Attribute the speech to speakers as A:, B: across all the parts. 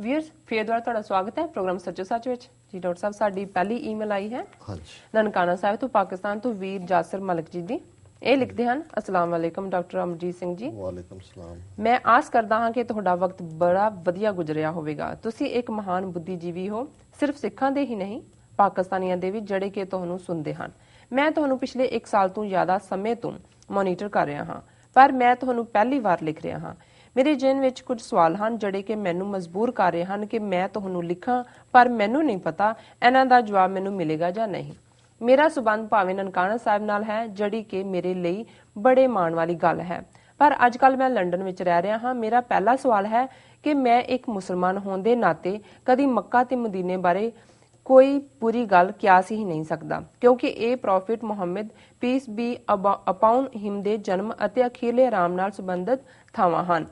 A: Viewers ਫੇਰ ਦੁਆਰਾ ਤੁਹਾਡਾ ਸਵਾਗਤ ਹੈ ਪ੍ਰੋਗਰਾਮ ਸੱਚੋ ਸੱਚ ਵਿੱਚ। ਜੀ ਡਾਕਟਰ ਸਾਹਿਬ, ਸਾਡੀ ਪਹਿਲੀ ਈਮੇਲ ਆਈ ਹੈ ਨਨਕਾਣਾ ਸਾਹਿਬ ਤੋਂ ਪਾਕਿਸਤਾਨ ਤੋਂ ਵੀਰ ਜਾਸਰ ਮਲਕ ਜੀ ਦੀ। ਇਹ ਲਿਖਦੇ ਹਨ, अस्सलाम वालेकुम ਡਾਕਟਰ ਅਮਰਜੀਤ ਸਿੰਘ ਜੀ।
B: ਵਾਲੇਕੁਮ ਸਲਾਮ।
A: ਮੈਂ ਆਸ ਕਰਦਾ ਹਾਂ ਕਿ ਤੁਹਾਡਾ ਵਕਤ ਬੜਾ ਵਧੀਆ ਗੁਜ਼ਰਿਆ ਹੋਵੇਗਾ। ਤੁਸੀਂ ਇੱਕ ਮਹਾਨ ਬੁੱਧੀਜੀਵੀ ਹੋ, ਸਿਰਫ ਸਿੱਖਾਂ ਦੇ ਹੀ ਨਹੀਂ ਪਾਕਿਸਤਾਨੀਆਂ ਦੇ ਵੀ, ਜਿਹੜੇ ਕਿ ਤੁਹਾਨੂੰ ਸੁਣਦੇ ਹਨ। ਮੈਂ ਤੁਹਾਨੂੰ ਪਿਛਲੇ 1 ਸਾਲ ਤੋਂ ਜ਼ਿਆਦਾ ਸਮੇਂ ਤੋਂ ਮੋਨੀਟਰ ਕਰ ਰਿਹਾ ਹਾਂ, ਪਰ ਮੈਂ ਤੁਹਾਨੂੰ ਪਹਿਲੀ ਵਾਰ ਲਿਖ ਰਿਹਾ ਹਾਂ। ਮੇਰੇ ਜੇਨ ਵਿੱਚ ਕੁਝ ਸਵਾਲ ਹਨ ਜਿਹੜੇ ਕਿ ਮੈਨੂੰ ਮਜਬੂਰ ਕਰ ਰਹੇ ਹਨ ਕਿ ਮੈਂ ਤੁਹਾਨੂੰ ਲਿਖਾਂ, ਪਰ ਮੈਨੂੰ ਨਹੀਂ ਪਤਾ ਇਹਨਾਂ ਦਾ ਜਵਾਬ ਮੈਨੂੰ ਮਿਲੇਗਾ ਜਾਂ ਨਹੀਂ। ਮੇਰਾ ਸਬੰਧ ਭਾਵੇਂ ਨਨਕਾਣਾ ਸਾਹਿਬ ਨਾਲ ਹੈ, ਜਿਹੜੀ ਕਿ ਮੇਰੇ ਲਈ ਬੜੇ ਮਾਣ ਵਾਲੀ ਗੱਲ ਹੈ, ਪਰ ਅੱਜ ਕੱਲ ਮੈਂ ਲੰਡਨ ਵਿੱਚ ਰਹਿ ਰਿਹਾ ਹਾਂ। ਮੇਰਾ ਪਹਿਲਾ ਸਵਾਲ ਹੈ ਕਿ ਮੈਂ ਇੱਕ ਮੁਸਲਮਾਨ ਹੋਣ ਦੇ ਨਾਤੇ ਕਦੀ ਮੱਕਾ ਤੇ ਮਦੀਨੇ ਬਾਰੇ ਕੋਈ ਪੂਰੀ ਗੱਲ ਕਿਆਸ ਹੀ ਨਹੀਂ ਸਕਦਾ, ਕਿਉਂਕਿ ਇਹ profit Muhammad piece B upon ਹਿਮ ਦੇ ਜਨਮ ਅਤੇ ਅਖੀਰਲੇ ਆਰਾਮ ਨਾਲ ਸੰਬੰਧਿਤ ਥਾਵਾਂ ਹਨ।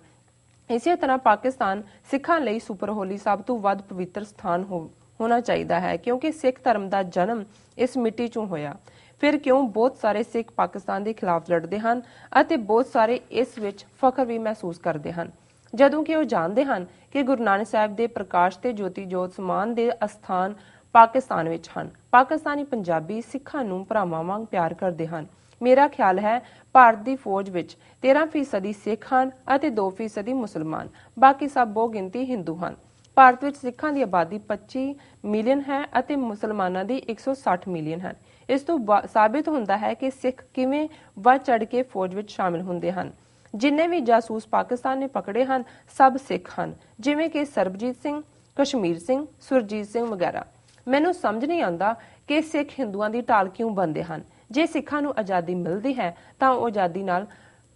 A: ਇਸੇ ਤਰ੍ਹਾਂ ਪਾਕਿਸਤਾਨ ਸਿੱਖਾਂ ਲਈ ਸੁਪਰ ਹੋਲੀ ਸਭ ਤੋਂ ਵੱਧ ਪਵਿੱਤਰ ਸਥਾਨ ਹੋਣਾ ਚਾਹੀਦਾ ਹੈ, ਕਿਉਂਕਿ ਸਿੱਖ ਧਰਮ ਦਾ ਜਨਮ ਇਸ ਮਿੱਟੀ ਚੋਂ ਹੋਇਆ। ਫਿਰ ਕਿਉਂ ਬਹੁਤ ਸਾਰੇ ਸਿੱਖ ਪਾਕਿਸਤਾਨ ਦੇ ਖਿਲਾਫ ਲੜਦੇ ਹਨ ਅਤੇ ਬਹੁਤ ਸਾਰੇ ਇਸ ਵਿੱਚ ਫਖਰ ਵੀ ਮਹਿਸੂਸ ਕਰਦੇ ਹਨ, ਜਦੋਂ ਕਿ ਉਹ ਜਾਣਦੇ ਹਨ ਕਿ ਗੁਰੂ ਨਾਨਕ ਸਾਹਿਬ ਦੇ ਪ੍ਰਕਾਸ਼ ਤੇ ਜੋਤੀ ਜੋਤ ਸਮਾਨ ਦੇ ਅਸਥਾਨ ਪਾਕਿਸਤਾਨ ਵਿੱਚ ਹਨ। ਪਾਕਿਸਤਾਨੀ ਪੰਜਾਬੀ ਸਿੱਖਾਂ ਨੂੰ ਭਰਾਵਾਂ ਵਾਂਗ ਪਿਆਰ ਕਰਦੇ ਹਨ। ਮੇਰਾ ਖਿਆਲ ਹੈ ਭਾਰਤ ਦੀ ਫੌਜ ਵਿੱਚ 13% ਸਿੱਖ ਹਨ ਅਤੇ 2% ਮੁਸਲਮਾਨ, ਬਾਕੀ ਸਭ ਬਹੁ ਗਿਣਤੀ ਹਿੰਦੂ ਹਨ। ਭਾਰਤ ਵਿੱਚ ਸਿੱਖਾਂ ਦੀ ਆਬਾਦੀ 25 ਮਿਲੀਅਨ ਹੈ ਅਤੇ ਮੁਸਲਮਾਨਾਂ ਦੀ 160 ਮਿਲੀਅਨ ਹੈ। ਇਸ ਤੋਂ ਸਾਬਿਤ ਹੁੰਦਾ ਹੈ ਕਿ ਸਿੱਖ ਕਿਵੇਂ ਵੱਧ ਚੜ ਕੇ ਫੌਜ ਵਿੱਚ ਸ਼ਾਮਿਲ ਹੁੰਦੇ ਹਨ। ਜਿੰਨੇ ਵੀ ਜਾਸੂਸ ਪਾਕਿਸਤਾਨ ਨੇ ਪਕੜੇ ਹਨ ਸਭ ਸਿੱਖ ਹਨ, ਜਿਵੇਂ ਕਿ ਸਰਬਜੀਤ ਸਿੰਘ, ਕਸ਼ਮੀਰ ਸਿੰਘ, ਸੁਰਜੀਤ ਸਿੰਘ ਵਗੈਰਾ। ਮੈਨੂੰ ਸਮਝ ਨਹੀਂ ਆਉਂਦਾ ਕਿ ਸਿੱਖ ਹਿੰਦੂਆਂ ਦੀ ਢਾਲ ਕਿਉਂ ਬਣਦੇ ਹਨ। ਜੇ ਸਿੱਖਾਂ ਨੂੰ ਆਜ਼ਾਦੀ ਮਿਲਦੀ ਹੈ ਤਾਂ ਉਹ ਆਜ਼ਾਦੀ ਨਾਲ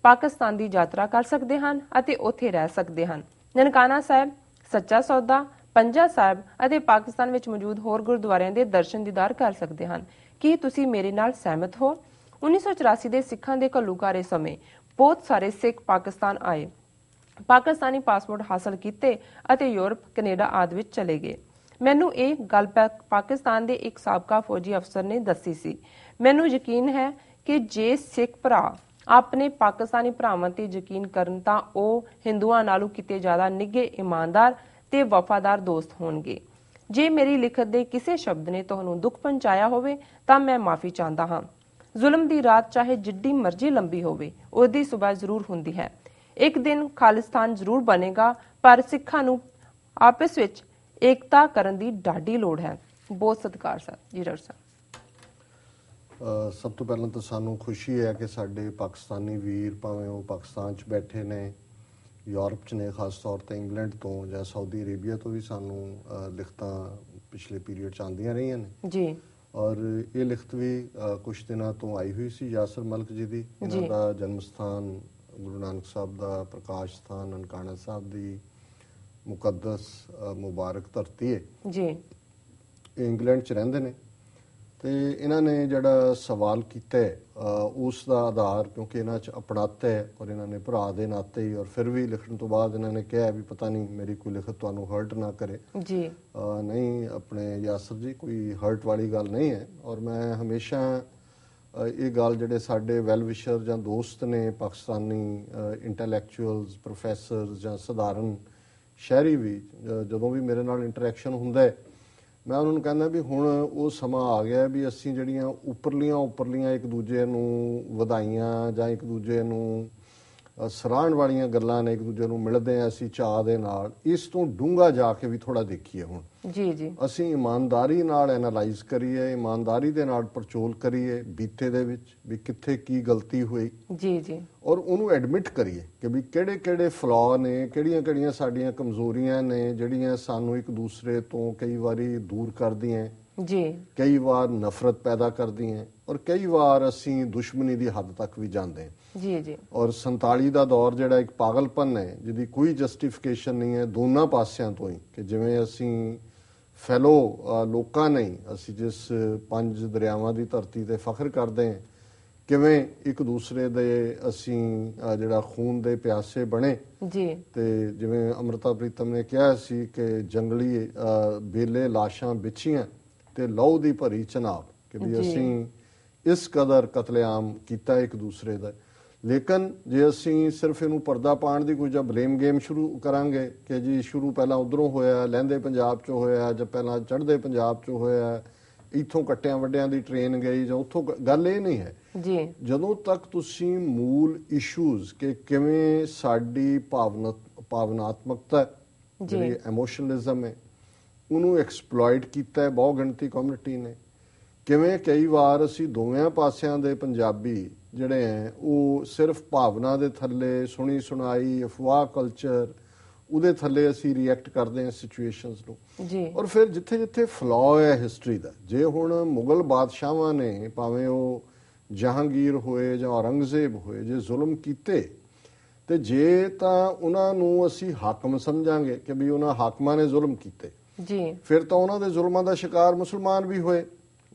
A: ਪਾਕਿਸਤਾਨ ਦੀ ਯਾਤਰਾ ਕਰ ਸਕਦੇ ਹਨ ਅਤੇ ਉੱਥੇ ਰਹਿ ਸਕਦੇ ਹਨ। ਨਨਕਾਣਾ ਸਾਹਿਬ, ਸੱਚਾ ਸੌਦਾ, ਪੰਜਾ ਸਾਹਿਬ ਅਤੇ ਪਾਕਿਸਤਾਨ ਵਿੱਚ ਮੌਜੂਦ ਹੋਰ ਗੁਰਦੁਆਰਿਆਂ ਦੇ ਦਰਸ਼ਨ ਦੀਦਾਰ ਕਰ ਸਕਦੇ ਹਨ। ਕੀ ਤੁਸੀਂ ਮੇਰੇ ਨਾਲ ਸਹਿਮਤ ਹੋ? 1984 ਦੇ ਸਿੱਖਾਂ ਦੇ ਘੱਲੂਘਾਰੇ ਸਮੇਂ ਬਹੁਤ ਸਾਰੇ ਸਿੱਖ ਪਾਕਿਸਤਾਨ ਆਏ, ਪਾਕਿਸਤਾਨੀ ਪਾਸਪੋਰਟ ਹਾਸਲ ਕੀਤੇ ਅਤੇ ਯੂਰਪ, ਕੈਨੇਡਾ ਆਦਿ ਵਿੱਚ ਚਲੇ ਗਏ। ਮੈਨੂੰ ਇਹ ਗੱਲ ਪਾਕਿਸਤਾਨ ਦੇ ਇੱਕ ਸਾਬਕਾ ਫੌਜੀ ਅਫਸਰ ਨੇ ਦੱਸੀ ਸੀ। ਮੈਨੂੰ ਯਕੀਨ ਹੈ ਕਿ ਜੇ ਸਿੱਖ ਭਰਾ ਆਪਣੇ ਪਾਕਿਸਤਾਨੀ ਭਰਾਵਾਂ ਤੇ ਯਕੀਨ ਕਰਨ ਤਾਂ ਉਹ ਹਿੰਦੂਆਂ ਨਾਲੋਂ ਕਿਤੇ ਜ਼ਿਆਦਾ ਨਿੱਘੇ, ਇਮਾਨਦਾਰ ਤੇ ਵਫਾਦਾਰ ਦੋਸਤ ਹੋਣਗੇ। ਜੇ ਮੇਰੀ ਲਿਖਤ ਦੇ ਕਿਸੇ ਸ਼ਬਦ ਨੇ ਤੁਹਾਨੂੰ ਦੁੱਖ ਪਹੁੰਚਾਇਆ ਹੋਵੇ ਤਾਂ ਮੈਂ ਮਾਫੀ ਚਾਹੁੰਦਾ ਹਾਂ। ਜ਼ੁਲਮ ਦੀ ਰਾਤ ਚਾਹੇ ਜਿੱਡੀ ਮਰਜ਼ੀ ਲੰਬੀ ਹੋਵੇ, ਉਹਦੀ ਸੁਬਹ ਜ਼ਰੂਰ ਹੁੰਦੀ ਹੈ। ਇੱਕ ਦਿਨ ਖਾਲਿਸਤਾਨ ਜ਼ਰੂਰ ਬਣੇਗਾ, ਪਰ ਸਿੱਖਾਂ ਨੂੰ ਆਪਸ ਵਿੱਚ ਏਕਤਾ ਕਰਨ ਦੀ ਡਾਢੀ ਲੋੜ ਹੈ। ਬਹੁਤ ਸਤਿਕਾਰ ਸਰ। ਜੀ ਡਾਕਟਰ ਸਾਹਿਬ,
B: ਸਭ ਤੋਂ ਪਹਿਲਾਂ ਤਾਂ ਸਾਨੂੰ ਖੁਸ਼ੀ ਹੈ ਕਿ ਸਾਡੇ ਪਾਕਿਸਤਾਨੀ ਵੀਰ, ਭਾਵੇਂ ਉਹ ਪਾਕਿਸਤਾਨ 'ਚ ਬੈਠੇ ਨੇ, ਯੂਰਪ 'ਚ ਨੇ, ਖਾਸ ਤੌਰ 'ਤੇ ਇੰਗਲੈਂਡ ਤੋਂ ਜਾਂ ਸਾਊਦੀ ਅਰੇਬੀਆ ਤੋਂ ਵੀ ਸਾਨੂੰ ਲਿਖਤਾਂ ਪਿਛਲੇ ਪੀਰੀਅਡ 'ਚ ਆਉਂਦੀਆਂ ਰਹੀਆਂ ਨੇ ਜੀ। ਔਰ ਇਹ ਲਿਖਤ ਵੀ ਕੁਛ ਦਿਨਾਂ ਤੋਂ ਆਈ ਹੋਈ ਸੀ ਯਾਸਰ ਮਲਕ ਜੀ ਦੀ। ਇਹਨਾਂ ਦਾ ਜਨਮ ਸਥਾਨ ਗੁਰੂ ਨਾਨਕ ਸਾਹਿਬ ਦਾ ਪ੍ਰਕਾਸ਼ ਸਥਾਨ ਨਨਕਾਣਾ ਸਾਹਿਬ ਦੀ ਮੁਕੱਦਸ ਮੁਬਾਰਕ ਧਰਤੀ ਹੈ ਜੀ। ਇਹ ਇੰਗਲੈਂਡ 'ਚ ਰਹਿੰਦੇ ਨੇ ਤੇ ਇਹਨਾਂ ਨੇ ਜਿਹੜਾ ਸਵਾਲ ਕੀਤਾ ਉਸ ਦਾ ਆਧਾਰ, ਕਿਉਂਕਿ ਇਹਨਾਂ 'ਚ ਅਪਣੱਤ ਹੈ ਔਰ ਇਹਨਾਂ ਨੇ ਭਰਾ ਦੇ ਨਾਤੇ ਹੀ, ਔਰ ਫਿਰ ਵੀ ਲਿਖਣ ਤੋਂ ਬਾਅਦ ਇਹਨਾਂ ਨੇ ਕਿਹਾ ਵੀ ਪਤਾ ਨਹੀਂ ਮੇਰੀ ਕੋਈ ਲਿਖਤ ਤੁਹਾਨੂੰ ਹਰਟ ਨਾ ਕਰੇ ਜੀ। ਨਹੀਂ ਆਪਣੇ ਯਾਸਰ ਜੀ, ਕੋਈ ਹਰਟ ਵਾਲੀ ਗੱਲ ਨਹੀਂ ਹੈ। ਔਰ ਮੈਂ ਹਮੇਸ਼ਾ ਇਹ ਗੱਲ, ਜਿਹੜੇ ਸਾਡੇ ਵੈਲ ਵਿਸ਼ਰ ਜਾਂ ਦੋਸਤ ਨੇ ਪਾਕਿਸਤਾਨੀ ਇੰਟੈਲੈਕਚੁਅਲਸ, ਪ੍ਰੋਫੈਸਰ ਜਾਂ ਸਧਾਰਨ ਸ਼ਹਿਰੀ ਵੀ, ਜਦੋਂ ਵੀ ਮੇਰੇ ਨਾਲ ਇੰਟਰੈਕਸ਼ਨ ਹੁੰਦਾ ਹੈ, ਮੈਂ ਉਹਨਾਂ ਨੂੰ ਕਹਿੰਦਾ ਵੀ ਹੁਣ ਉਹ ਸਮਾਂ ਆ ਗਿਆ ਵੀ ਅਸੀਂ ਜਿਹੜੀਆਂ ਉੱਪਰਲੀਆਂ ਇੱਕ ਦੂਜੇ ਨੂੰ ਵਧਾਈਆਂ ਜਾਂ ਇੱਕ ਦੂਜੇ ਨੂੰ ਸਰਾਹਣ ਵਾਲੀਆਂ ਗੱਲਾਂ ਨੇ, ਇੱਕ ਦੂਜੇ ਨੂੰ ਮਿਲਦੇ ਹਾਂ ਅਸੀਂ ਚਾਅ ਦੇ ਨਾਲ, ਇਸ ਤੋਂ ਡੂੰਘਾ ਜਾ ਕੇ ਵੀ ਥੋੜਾ ਦੇਖੀਏ। ਹੁਣ ਜੀ ਅਸੀਂ ਇਮਾਨਦਾਰੀ ਨਾਲ ਐਨਾਲਾਈਜ਼ ਕਰੀਏ, ਇਮਾਨਦਾਰੀ ਦੇ ਨਾਲ ਪੜਚੋਲ ਕਰੀਏ ਬੀਤੇ ਦੇ ਵਿੱਚ ਵੀ ਕਿੱਥੇ ਕੀ ਗਲਤੀ ਹੋਈ ਜੀ, ਔਰ ਉਹਨੂੰ ਐਡਮਿਟ ਕਰੀਏ ਕਿ ਵੀ ਕਿਹੜੇ ਕਿਹੜੇ ਫਲॉ ਨੇ, ਕਿਹੜੀਆਂ ਕਿਹੜੀਆਂ ਸਾਡੀਆਂ ਕਮਜ਼ੋਰੀਆਂ ਨੇ ਜਿਹੜੀਆਂ ਸਾਨੂੰ ਇੱਕ ਦੂਸਰੇ ਤੋਂ ਕਈ ਵਾਰੀ ਦੂਰ ਕਰਦੀਆਂ ਜੀ, ਕਈ ਵਾਰ ਨਫ਼ਰਤ ਪੈਦਾ ਕਰਦੀਆਂ, ਔਰ ਕਈ ਵਾਰ ਅਸੀਂ ਦੁਸ਼ਮਣੀ ਦੀ ਹੱਦ ਤੱਕ ਵੀ ਜਾਂਦੇ ਜੀ ਜੀ। ਔਰ 47 ਦਾ ਦੌਰ ਜਿਹੜਾ ਇੱਕ ਪਾਗਲਪਨ ਹੈ ਜਿਹਦੀ ਕੋਈ ਜਸਟੀਫਿਕੇਸ਼ਨ ਨਹੀਂ ਹੈ ਦੋਨਾਂ ਪਾਸਿਆਂ ਤੋਂ ਹੀ, ਕਿ ਜਿਵੇਂ ਅਸੀਂ ਫੈਲੋ ਲੋਕਾਂ ਨਹੀਂ, ਅਸੀਂ ਜਿਸ 5 ਦਰਿਆਵਾਂ ਦੀ ਧਰਤੀ ਤੇ ਫਖਰ ਕਰਦੇ ਹਾਂ, ਕਿਵੇਂ ਇੱਕ ਦੂਸਰੇ ਦੇ ਅਸੀਂ ਜਿਹੜਾ ਖੂਨ ਦੇ ਪਿਆਸੇ ਬਣੇ ਜੀ। ਤੇ ਜਿਵੇਂ ਅੰਮ੍ਰਿਤਾ ਪ੍ਰੀਤਮ ਨੇ ਕਿਹਾ ਸੀ ਕਿ ਜੰਗਲੀ ਬੇਲੇ ਲਾਸ਼ਾਂ ਵਿਛੀਆਂ ਤੇ ਲਹੂ ਦੀ ਭਰੀ ਚਨਾਬ, ਕਿ ਵੀ ਅਸੀਂ ਇਸ ਕਦਰ ਕਤਲੇਆਮ ਕੀਤਾ ਇੱਕ ਦੂਸਰੇ ਦਾ। ਲੇਕਿਨ ਜੇ ਅਸੀਂ ਸਿਰਫ ਇਹਨੂੰ ਪਰਦਾ ਪਾਉਣ ਦੀ ਕੋਈ ਜਾਂ ਬਲੇਮ ਗੇਮ ਸ਼ੁਰੂ ਕਰਾਂਗੇ ਕਿ ਜੀ ਸ਼ੁਰੂ ਪਹਿਲਾਂ ਉਧਰੋਂ ਹੋਇਆ, ਲਹਿੰਦੇ ਪੰਜਾਬ 'ਚੋਂ ਹੋਇਆ, ਜਾਂ ਪਹਿਲਾਂ ਚੜ੍ਹਦੇ ਪੰਜਾਬ 'ਚੋਂ ਹੋਇਆ, ਇੱਥੋਂ ਕੱਟਿਆਂ ਵੱਡਿਆਂ ਦੀ ਟ੍ਰੇਨ ਗਈ, ਜਾਂ ਉੱਥੋਂ ਗੱਲ ਇਹ ਨਹੀਂ ਹੈ
A: ਜੀ।
B: ਜਦੋਂ ਤੱਕ ਤੁਸੀਂ ਮੂਲ ਇਸ਼ੂਜ਼ ਕਿ ਕਿਵੇਂ ਸਾਡੀ ਭਾਵਨਾਤਮਕਤਾ ਜਿਹੜੀ ਇਮੋਸ਼ਨਲਿਜ਼ਮ ਹੈ ਉਹਨੂੰ ਐਕਸਪਲੋਇਟ ਕੀਤਾ ਹੈ ਬਹੁ ਗਿਣਤੀ ਕਮਿਊਨਿਟੀ ਨੇ, ਕਿਵੇਂ ਕਈ ਵਾਰ ਅਸੀਂ ਦੋਵੇਂ ਪਾਸਿਆਂ ਦੇ ਪੰਜਾਬੀ ਜਿਹੜੇ ਹੈ ਉਹ ਸਿਰਫ ਭਾਵਨਾ ਦੇ ਥੱਲੇ ਸੁਣੀ ਸੁਣਾਈ ਅਫਵਾਹ ਕਲਚਰ ਉਹਦੇ ਥੱਲੇ ਅਸੀਂ ਰਿਐਕਟ ਕਰਦੇ ਹਾਂ ਸਿਚੁਏਸ਼ਨਸ ਨੂੰ
A: ਜੀ।
B: ਔਰ ਫਿਰ ਜਿੱਥੇ ਜਿੱਥੇ ਫਲॉ ਹੈ ਹਿਸਟਰੀ ਦਾ, ਜੇ ਹੁਣ ਮੁਗਲ ਬਾਦਸ਼ਾਹਾਂ ਨੇ ਭਾਵੇਂ ਉਹ ਜਹਾਂਗੀਰ ਹੋਏ ਜਾਂ ਔਰੰਗਜ਼ੇਬ ਹੋਏ ਜੇ ਜ਼ੁਲਮ ਕੀਤੇ ਤੇ ਜੇ ਤਾਂ ਉਹਨਾਂ ਨੂੰ ਅਸੀਂ ਹਾਕਮ ਸਮਝਾਂਗੇ ਕਿ ਵੀ ਉਹਨਾਂ ਹਾਕਮਾਂ ਨੇ ਜ਼ੁਲਮ ਕੀਤੇ
A: ਜੀ,
B: ਫਿਰ ਤਾਂ ਉਹਨਾਂ ਦੇ ਜ਼ੁਲਮਾਂ ਦਾ ਸ਼ਿਕਾਰ ਮੁਸਲਮਾਨ ਵੀ ਹੋਏ।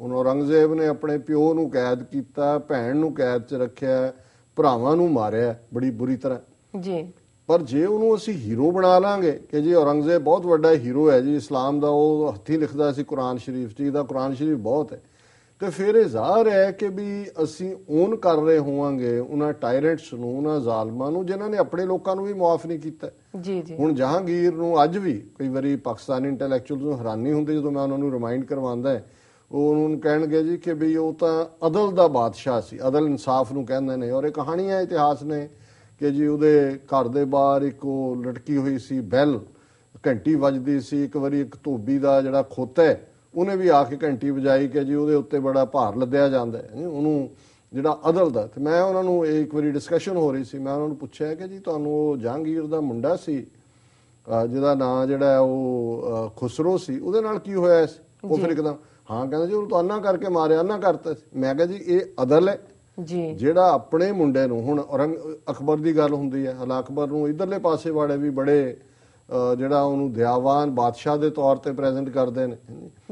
B: ਹੁਣ ਔਰੰਗਜ਼ੇਬ ਨੇ ਆਪਣੇ ਪਿਓ ਨੂੰ ਕੈਦ ਕੀਤਾ, ਭੈਣ ਨੂੰ ਕੈਦ 'ਚ ਰੱਖਿਆ, ਭਰਾਵਾਂ ਨੂੰ ਮਾਰਿਆ ਬੜੀ ਬੁਰੀ ਤਰ੍ਹਾਂ
A: ਜੀ।
B: ਪਰ ਜੇ ਉਹਨੂੰ ਅਸੀਂ ਹੀਰੋ ਬਣਾ ਲਾਂਗੇ ਕਿ ਜੀ ਔਰੰਗਜ਼ੇਬ ਬਹੁਤ ਵੱਡਾ ਹੀਰੋ ਹੈ ਜੀ ਇਸਲਾਮ ਦਾ, ਉਹ ਹੱਥੀਂ ਲਿਖਦਾ ਸੀ ਕੁਰਾਨ ਸ਼ਰੀਫ 'ਚ, ਇਹਦਾ ਕੁਰਾਨ ਸ਼ਰੀਫ ਬਹੁਤ ਹੈ, ਤੇ ਫਿਰ ਇਹ ਜ਼ਾਹਰ ਹੈ ਕਿ ਵੀ ਅਸੀਂ ਓਨ ਕਰ ਰਹੇ ਹੋਵਾਂਗੇ ਉਹਨਾਂ ਟਾਇਰੈਂਟਸ ਨੂੰ, ਉਹਨਾਂ ਜ਼ਾਲਮਾਂ ਨੂੰ ਜਿਨ੍ਹਾਂ ਨੇ ਆਪਣੇ ਲੋਕਾਂ ਨੂੰ ਵੀ ਮੁਆਫ ਨਹੀਂ ਕੀਤਾ।
A: ਜੀ ਜੀ।
B: ਹੁਣ ਜਹਾਂਗੀਰ ਨੂੰ ਅੱਜ ਵੀ ਕਈ ਵਾਰੀ ਪਾਕਿਸਤਾਨੀ ਇੰਟੈਲੈਕਚੁਅਲਸ ਨੂੰ ਹੈਰਾਨੀ ਹੁੰਦੀ ਜਦੋਂ ਮੈਂ ਉਹਨਾਂ ਨੂੰ ਰਿਮਾਈਂਡ ਕਰਵਾਉਂਦਾ ਹੈ, ਉਹ ਉਹਨੂੰ ਕਹਿਣਗੇ ਜੀ ਕਿ ਵੀ ਉਹ ਤਾਂ ਅਦਲ ਦਾ ਬਾਦਸ਼ਾਹ ਸੀ, ਅਦਲ ਇਨਸਾਫ ਨੂੰ ਕਹਿੰਦੇ ਨੇ। ਔਰ ਇਹ ਕਹਾਣੀਆਂ ਇਤਿਹਾਸ ਨੇ ਕਿ ਜੀ ਉਹਦੇ ਘਰ ਦੇ ਬਾਹਰ ਇੱਕ ਉਹ ਲਟਕੀ ਹੋਈ ਸੀ ਬੈਲ, ਘੰਟੀ ਵੱਜਦੀ ਸੀ। ਇੱਕ ਵਾਰੀ ਇੱਕ ਧੋਬੀ ਦਾ ਜਿਹੜਾ ਖੋਤਾ ਹੈ ਉਹਨੇ ਵੀ ਆ ਕੇ ਘੰਟੀ ਵਜਾਈ ਕਿ ਜੀ ਉਹਦੇ ਉੱਤੇ ਬੜਾ ਭਾਰ ਲੱਦਿਆ ਜਾਂਦਾ ਹੈ ਉਹਨੂੰ, ਜਿਹੜਾ ਅਦਲ ਦਾ। ਤੇ ਮੈਂ ਉਹਨਾਂ ਨੂੰ ਇੱਕ ਵਾਰੀ ਡਿਸਕਸ਼ਨ ਹੋ ਰਹੀ ਸੀ, ਮੈਂ ਉਹਨਾਂ ਨੂੰ ਪੁੱਛਿਆ ਕਿ ਜੀ ਤੁਹਾਨੂੰ ਉਹ ਜਹਾਂਗੀਰ ਦਾ ਮੁੰਡਾ ਸੀ ਜਿਹਦਾ ਨਾਂ ਜਿਹੜਾ ਉਹ ਖੁਸਰੋ ਸੀ, ਉਹਦੇ ਨਾਲ ਕੀ ਹੋਇਆ ਸੀ? ਉਹ ਫਿਰ ਇੱਕਦਮ ਹਾਂ ਕਹਿੰਦਾ ਜੀ ਉਹਨੂੰ ਤਾਂ ਅੰਨਾ ਕਰਕੇ ਮਾਰਿਆ, ਅੰਨਾ ਕਰਤਾ ਸੀ। ਮੈਂ ਕਿਹਾ ਜੀ ਇਹ ਅਦਲ ਹੈ
A: ਜੀ, ਜਿਹੜਾ
B: ਆਪਣੇ ਮੁੰਡੇ ਨੂੰ, ਹੁਣ ਅਕਬਰ ਦੀ ਗੱਲ ਹੁੰਦੀ ਹੈ, ਹਾਲਾਂਕਿ ਅਕਬਰ ਨੂੰ ਇਧਰਲੇ ਪਾਸੇ ਵਾਲੇ ਵੀ ਬੜੇ ਜਿਹੜਾ ਉਹਨੂੰ ਦਿਆਵਾਨ ਬਾਦਸ਼ਾਹ ਦੇ ਤੌਰ ਤੇ ਪ੍ਰੈਜ਼ੈਂਟ ਕਰਦੇ ਨੇ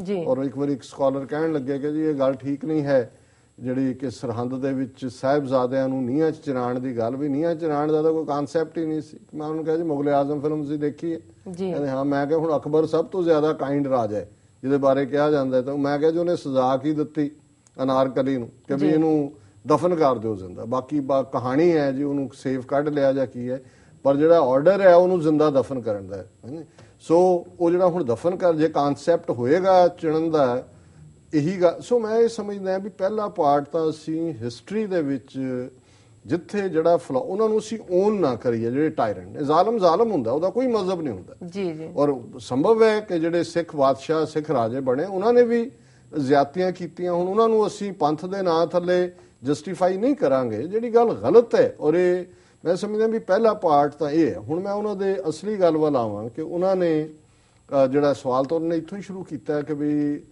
B: ਜੀ। ਔਰ ਇੱਕ ਵਾਰੀ ਇੱਕ ਸਕਾਲਰ ਕਹਿਣ ਲੱਗੇ ਕਿ ਜੀ ਇਹ ਗੱਲ ਠੀਕ ਨਹੀਂ ਹੈ ਜਿਹੜੀ ਕਿ ਸਰਹੰਦ ਦੇ ਵਿੱਚ ਸਾਹਿਬਜ਼ਾਦਿਆਂ ਨੂੰ ਨੀਹਾਂ 'ਚ ਚਿਰਾਣ ਦੀ ਗੱਲ, ਵੀ ਨੀਹਾਂ 'ਚ ਚਿਰਾਣ ਦਾ ਤਾਂ ਕੋਈ ਕਨਸੈਪਟ ਹੀ ਨਹੀਂ ਸੀ। ਮੈਂ ਉਹਨੂੰ ਕਿਹਾ ਜੀ ਮੁਗਲ ਆਜ਼ਮ ਫਿਲਮ ਤੁਸੀਂ ਦੇਖੀ ਹੈ? ਕਹਿੰਦੇ ਹਾਂ। ਮੈਂ ਕਿਹਾ ਹੁਣ ਅਕਬਰ ਸਭ ਤੋਂ ਜ਼ਿਆਦਾ ਕਾਇੰਡ ਰਾਜਾ ਹੈ ਜਿਹਦੇ ਬਾਰੇ ਕਿਹਾ ਜਾਂਦਾ, ਤਾਂ ਮੈਂ ਕਿਹਾ ਜੀ ਉਹਨੇ ਸਜ਼ਾ ਕੀ ਦਿੱਤੀ ਅਨਾਰਕਲੀ ਨੂੰ ਕਿ ਵੀ ਇਹਨੂੰ ਦਫਨ ਕਰ ਦਿਓ ਜ਼ਿੰਦਾ, ਬਾਕੀ ਕਹਾਣੀ ਹੈ ਜੀ ਉਹਨੂੰ ਸੇਫ ਕੱਢ ਲਿਆ ਜਾਂ ਕੀ ਹੈ, ਪਰ ਜਿਹੜਾ ਆਰਡਰ ਹੈ ਉਹਨੂੰ ਜ਼ਿੰਦਾ ਦਫਨ ਕਰਨ ਦਾ ਹੈ। ਸੋ ਉਹ ਜਿਹੜਾ ਹੁਣ ਦਫਨ ਕਰ ਜੇ ਕਨਸੈਪਟ ਹੋਏਗਾ ਚਿਣਨ ਦਾ, ਇਹੀ ਗੱਲ। ਸੋ ਮੈਂ ਇਹ ਸਮਝਦਾ ਵੀ ਪਹਿਲਾ ਪਾਰਟ ਤਾਂ ਅਸੀਂ ਹਿਸਟਰੀ ਦੇ ਵਿੱਚ ਜਿੱਥੇ ਜਿਹੜਾ ਫਲॉ ਉਹਨਾਂ ਨੂੰ ਅਸੀਂ ਓਨ ਨਾ ਕਰੀਏ। ਜਿਹੜੇ ਟਾਇਰੈਂਟ ਜ਼ਾਲਮ ਹੁੰਦਾ, ਉਹਦਾ ਕੋਈ ਮਜ਼ਹਬ ਨਹੀਂ ਹੁੰਦਾ
A: ਜੀ ਜੀ।
B: ਔਰ ਸੰਭਵ ਹੈ ਕਿ ਜਿਹੜੇ ਸਿੱਖ ਬਾਦਸ਼ਾਹ ਸਿੱਖ ਰਾਜੇ ਬਣੇ ਉਹਨਾਂ ਨੇ ਵੀ ਜ਼ਿਆਦਤੀਆਂ ਕੀਤੀਆਂ, ਹੁਣ ਉਹਨਾਂ ਨੂੰ ਅਸੀਂ ਪੰਥ ਦੇ ਨਾਂ ਥੱਲੇ ਜਸਟੀਫਾਈ ਨਹੀਂ ਕਰਾਂਗੇ, ਜਿਹੜੀ ਗੱਲ ਗਲਤ ਹੈ। ਔਰ ਇਹ ਮੈਂ ਸਮਝਦਾ ਵੀ ਪਹਿਲਾ ਪਾਰਟ ਤਾਂ ਇਹ ਹੈ। ਹੁਣ ਮੈਂ ਉਹਨਾਂ ਦੇ ਅਸਲੀ ਗੱਲ ਵੱਲ ਆਵਾਂ ਕਿ ਉਹਨਾਂ ਨੇ ਜਿਹੜਾ ਸਵਾਲ ਤਾਂ ਉਹਨਾਂ ਨੇ ਇੱਥੋਂ ਹੀ ਸ਼ੁਰੂ ਕੀਤਾ ਕਿ ਵੀ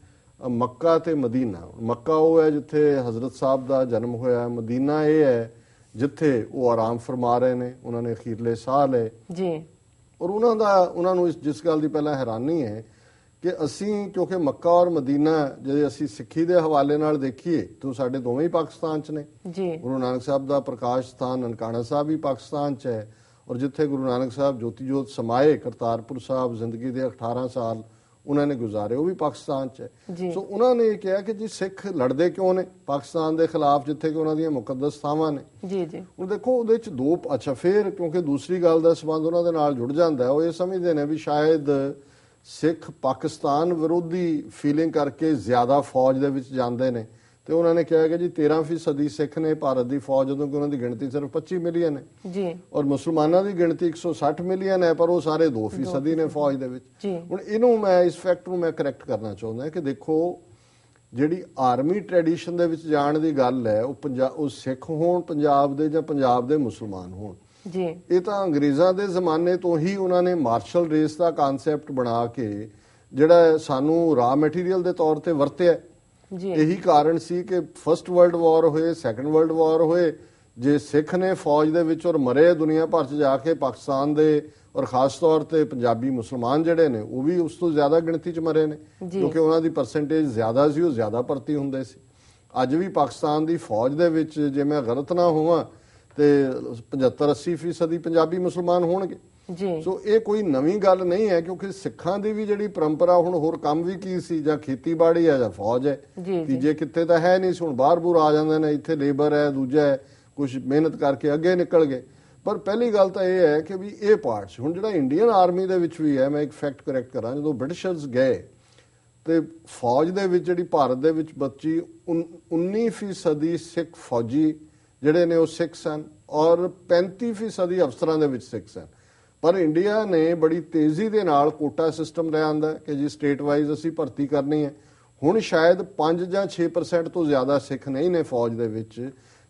B: ਮੱਕਾ ਤੇ ਮਦੀਨਾ। ਮੱਕਾ ਉਹ ਹੈ ਜਿੱਥੇ ਹਜ਼ਰਤ ਸਾਹਿਬ ਦਾ ਜਨਮ ਹੋਇਆ, ਮਦੀਨਾ ਇਹ ਹੈ ਜਿੱਥੇ ਉਹ ਆਰਾਮ ਫਰਮਾ ਰਹੇ ਨੇ, ਉਹਨਾਂ ਨੇ ਅਖੀਰਲੇ ਸਾਹ ਲਏ ਜੀ। ਔਰ ਉਹਨਾਂ ਨੂੰ ਜਿਸ ਗੱਲ ਦੀ ਪਹਿਲਾਂ ਹੈਰਾਨੀ ਹੈ ਕਿ ਅਸੀਂ ਕਿਉਂਕਿ ਮੱਕਾ ਔਰ ਮਦੀਨਾ ਜੇ ਅਸੀਂ ਸਿੱਖੀ ਦੇ ਹਵਾਲੇ ਨਾਲ ਦੇਖੀਏ ਤਾਂ ਸਾਡੇ ਦੋਵੇਂ ਹੀ ਪਾਕਿਸਤਾਨ 'ਚ ਨੇ ਜੀ। ਗੁਰੂ ਨਾਨਕ ਸਾਹਿਬ ਦਾ ਪ੍ਰਕਾਸ਼ ਸਥਾਨ ਨਨਕਾਣਾ ਸਾਹਿਬ ਵੀ ਪਾਕਿਸਤਾਨ 'ਚ ਹੈ, ਔਰ ਜਿੱਥੇ ਗੁਰੂ ਨਾਨਕ ਸਾਹਿਬ ਜੋਤੀ ਜੋਤ ਸਮਾਏ ਕਰਤਾਰਪੁਰ ਸਾਹਿਬ ਜ਼ਿੰਦਗੀ ਦੇ 18 ਸਾਲ ਉਹਨਾਂ ਨੇ ਗੁਜ਼ਾਰੇ, ਉਹ ਵੀ ਪਾਕਿਸਤਾਨ 'ਚ ਹੈ। ਸੋ ਉਹਨਾਂ ਨੇ ਇਹ ਕਿਹਾ ਕਿ ਜੀ ਸਿੱਖ ਲੜਦੇ ਕਿਉਂ ਨੇ ਪਾਕਿਸਤਾਨ ਦੇ ਖਿਲਾਫ ਜਿੱਥੇ ਕਿ ਉਹਨਾਂ ਦੀਆਂ ਮੁਕੱਦਸ ਥਾਵਾਂ ਨੇ ਜੀ ਜੀ। ਹੁਣ ਦੇਖੋ ਉਹਦੇ 'ਚ ਦੋ ਅੱਛਾ ਫਿਰ ਕਿਉਂਕਿ ਦੂਸਰੀ ਗੱਲ ਦਾ ਸੰਬੰਧ ਉਹਨਾਂ ਦੇ ਨਾਲ ਜੁੜ ਜਾਂਦਾ, ਉਹ ਇਹ ਸਮਝਦੇ ਨੇ ਵੀ ਸ਼ਾਇਦ ਸਿੱਖ ਪਾਕਿਸਤਾਨ ਵਿਰੋਧੀ ਫੀਲਿੰਗ ਕਰਕੇ ਜ਼ਿਆਦਾ ਫੌਜ ਦੇ ਵਿੱਚ ਜਾਂਦੇ ਨੇ, ਤੇ ਉਹਨਾਂ ਨੇ ਕਿਹਾ ਕਿ ਜੀ 13% ਸਿੱਖ ਨੇ ਭਾਰਤ ਦੀ ਫੌਜ, ਜਦੋਂ ਕਿ ਉਹਨਾਂ ਦੀ ਗਿਣਤੀ ਸਿਰਫ 25 ਮਿਲੀਅਨ ਹੈ ਜੀ, ਔਰ ਮੁਸਲਮਾਨਾਂ ਦੀ ਗਿਣਤੀ 160 ਮਿਲੀਅਨ ਹੈ, ਪਰ ਉਹ ਸਾਰੇ 2% ਨੇ ਫੌਜ ਦੇ ਵਿੱਚ। ਹੁਣ ਇਹਨੂੰ ਮੈਂ ਇਸ ਫੈਕਟ ਨੂੰ ਮੈਂ ਕਰੈਕਟ ਕਰਨਾ ਚਾਹੁੰਦਾ ਕਿ ਦੇਖੋ ਜਿਹੜੀ ਆਰਮੀ ਟ੍ਰੈਡੀਸ਼ਨ ਦੇ ਵਿੱਚ ਜਾਣ ਦੀ ਗੱਲ ਹੈ, ਉਹ ਸਿੱਖ ਹੋਣ ਪੰਜਾਬ ਦੇ ਜਾਂ ਪੰਜਾਬ ਦੇ ਮੁਸਲਮਾਨ ਹੋਣ ਜੀ, ਇਹ ਤਾਂ ਅੰਗਰੇਜ਼ਾਂ ਦੇ ਜ਼ਮਾਨੇ ਤੋਂ ਹੀ ਉਹਨਾਂ ਨੇ ਮਾਰਸ਼ਲ ਰੇਸ ਦਾ ਕਨਸੈਪਟ ਬਣਾ ਕੇ ਜਿਹੜਾ ਸਾਨੂੰ ਰਾ ਮਟੀਰੀਅਲ ਦੇ ਤੌਰ ਤੇ ਵਰਤਿਆ ਜੀ। ਇਹੀ ਕਾਰਨ ਸੀ ਕਿ ਫਸਟ ਵਰਲਡ ਵਾਰ ਹੋਏ, ਸੈਕੰਡ ਵਰਲਡ ਵਾਰ ਹੋਏ, ਜੇ ਸਿੱਖ ਨੇ ਫੌਜ ਦੇ ਵਿੱਚ ਔਰ ਮਰੇ ਦੁਨੀਆ ਭਰ 'ਚ ਜਾ ਕੇ ਪਾਕਿਸਤਾਨ ਦੇ ਔਰ ਖਾਸ ਤੌਰ ਤੇ ਪੰਜਾਬੀ ਮੁਸਲਮਾਨ ਜਿਹੜੇ ਨੇ ਉਹ ਵੀ ਉਸ ਤੋਂ ਜ਼ਿਆਦਾ ਗਿਣਤੀ 'ਚ ਮਰੇ ਨੇ ਕਿਉਂਕਿ ਉਹਨਾਂ ਦੀ ਪਰਸੈਂਟੇਜ ਜ਼ਿਆਦਾ ਸੀ, ਉਹ ਜ਼ਿਆਦਾ ਭਰਤੀ ਹੁੰਦੇ ਸੀ। ਅੱਜ ਵੀ ਪਾਕਿਸਤਾਨ ਦੀ ਫੌਜ ਦੇ ਵਿੱਚ ਜੇ ਮੈਂ ਗਲਤ ਨਾ ਹੋਵਾਂ ਤੇ 75-80% ਪੰਜਾਬੀ ਮੁਸਲਮਾਨ ਹੋਣਗੇ ਜੀ। ਸੋ ਇਹ ਕੋਈ ਨਵੀਂ ਗੱਲ ਨਹੀਂ ਹੈ ਕਿਉਂਕਿ ਸਿੱਖਾਂ ਦੀ ਵੀ ਜਿਹੜੀ ਪਰੰਪਰਾ ਹੁਣ ਹੋਰ ਕੰਮ ਵੀ ਕੀ ਸੀ, ਜਾਂ ਖੇਤੀਬਾੜੀ ਹੈ ਜਾਂ ਫੌਜ ਹੈ, ਤੀਜੇ ਕਿੱਤੇ ਤਾਂ ਹੈ ਨਹੀਂ ਸੀ। ਹੁਣ ਬਾਹਰ ਬੂਰ ਆ ਜਾਂਦੇ ਨੇ, ਇੱਥੇ ਲੇਬਰ ਹੈ, ਦੂਜਾ ਹੈ, ਕੁਝ ਮਿਹਨਤ ਕਰਕੇ ਅੱਗੇ ਨਿਕਲ ਗਏ। ਪਰ ਪਹਿਲੀ ਗੱਲ ਤਾਂ ਇਹ ਹੈ ਕਿ ਵੀ ਇਹ ਪਾਰਟਸ ਹੁਣ ਜਿਹੜਾ ਇੰਡੀਅਨ ਆਰਮੀ ਦੇ ਵਿੱਚ ਵੀ ਹੈ, ਮੈਂ ਇੱਕ ਫੈਕਟ ਕਰੈਕਟ ਕਰਾਂ, ਜਦੋਂ ਬ੍ਰਿਟਿਸ਼ਰਸ ਗਏ ਤੇ ਫੌਜ ਦੇ ਵਿੱਚ ਜਿਹੜੀ ਭਾਰਤ ਦੇ ਵਿੱਚ ਬਚੀ 19% ਸਿੱਖ ਫੌਜੀ ਜਿਹੜੇ ਨੇ ਉਹ ਸਿੱਖ ਸਨ ਔਰ 35% ਅਫਸਰਾਂ ਦੇ ਵਿੱਚ ਸਿੱਖ ਸਨ। ਪਰ ਇੰਡੀਆ ਨੇ ਬੜੀ ਤੇਜ਼ੀ ਦੇ ਨਾਲ ਕੋਟਾ ਸਿਸਟਮ ਲਿਆਂਦਾ ਕਿ ਜੀ ਸਟੇਟ ਵਾਈਜ਼ ਅਸੀਂ ਭਰਤੀ ਕਰਨੀ ਹੈ। ਹੁਣ ਸ਼ਾਇਦ 5 ਜਾਂ 6% ਤੋਂ ਜ਼ਿਆਦਾ ਸਿੱਖ ਨਹੀਂ ਨੇ ਫੌਜ ਦੇ ਵਿੱਚ।